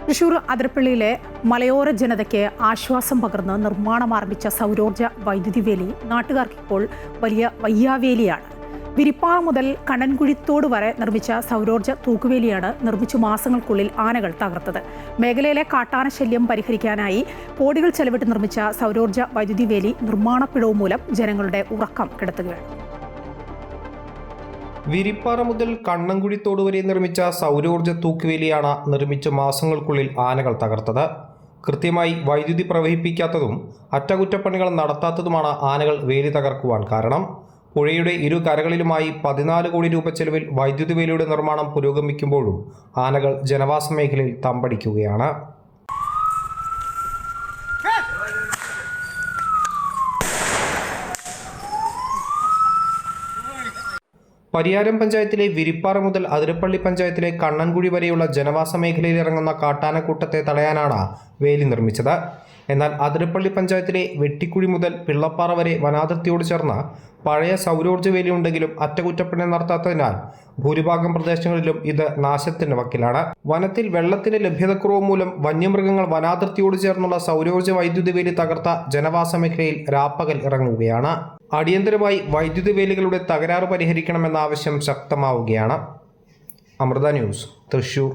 തൃശൂർ അതിരപ്പള്ളിയിലെ മലയോര ജനതയ്ക്ക് ആശ്വാസം പകർന്ന് നിർമ്മാണം ആരംഭിച്ച സൗരോർജ്ജ വൈദ്യുതി വേലി നാട്ടുകാർക്കിപ്പോൾ വലിയ വയ്യാവേലിയാണ്. വിരിപ്പാറ മുതൽ കണ്ണൻകുഴിത്തോട് വരെ നിർമ്മിച്ച സൗരോർജ്ജ തൂക്കുവേലിയാണ് നിർമ്മിച്ചു മാസങ്ങൾക്കുള്ളിൽ ആനകൾ തകർത്തത്. മേഖലയിലെ കാട്ടാന ശല്യം പരിഹരിക്കാനായി കോടികൾ ചെലവിട്ട് നിർമ്മിച്ച സൗരോർജ്ജ വൈദ്യുതി വേലി നിർമ്മാണ പിഴവ് മൂലം ജനങ്ങളുടെ ഉറക്കം കെടുത്തുകയാണ്. വിരിപ്പാറ മുതൽ കണ്ണൻകുഴിത്തോട് വരെ നിർമ്മിച്ച സൗരോർജ്ജ തൂക്കുവേലിയാണ് നിർമ്മിച്ച മാസങ്ങൾക്കുള്ളിൽ ആനകൾ തകർത്തത്. കൃത്യമായി വൈദ്യുതി പ്രവഹിപ്പിക്കാത്തതും അറ്റകുറ്റപ്പണികൾ നടത്താത്തതുമാണ് ആനകൾ വേലി തകർക്കുവാൻ കാരണം. പുഴയുടെ ഇരു കരകളിലുമായി 14 കോടി രൂപ ചെലവിൽ വൈദ്യുതി വേലിയുടെ നിർമ്മാണം പുരോഗമിക്കുമ്പോഴും ആനകൾ ജനവാസ മേഖലയിൽ തമ്പടിക്കുകയാണ്. പരിയാരം പഞ്ചായത്തിലെ വിരിപ്പാറ മുതൽ അതിരപ്പള്ളി പഞ്ചായത്തിലെ കണ്ണൻകുഴി വരെയുള്ള ജനവാസ മേഖലയിൽ ഇറങ്ങുന്ന കാട്ടാനക്കൂട്ടത്തെ തടയാനാണ് വേലി നിർമ്മിച്ചത്. എന്നാൽ അതിരപ്പള്ളി പഞ്ചായത്തിലെ വെട്ടിക്കുഴി മുതൽ പിള്ളപ്പാറ വരെ വനാതിർത്തിയോട് ചേർന്ന് പഴയ സൗരോർജ്ജ വേലി ഉണ്ടെങ്കിലും അറ്റകുറ്റപ്പണി നടത്താത്തതിനാൽ ഭൂരിഭാഗം പ്രദേശങ്ങളിലും ഇത് നാശത്തിന് വക്കിലാണ്. വനത്തിൽ വെള്ളത്തിന്റെ ലഭ്യതക്കുറവ് മൂലം വന്യമൃഗങ്ങൾ വനാതിർത്തിയോട് ചേർന്നുള്ള സൗരോർജ്ജ വൈദ്യുതി വേലി തകർത്ത ജനവാസ മേഖലയിൽ രാപ്പകൽ ഇറങ്ങുകയാണ്. അടിയന്തരമായി വൈദ്യുതി വേലികളുടെ തകരാറ് പരിഹരിക്കണമെന്ന ആവശ്യം ശക്തമാവുകയാണ്. അമൃത ന്യൂസ്, തൃശൂർ.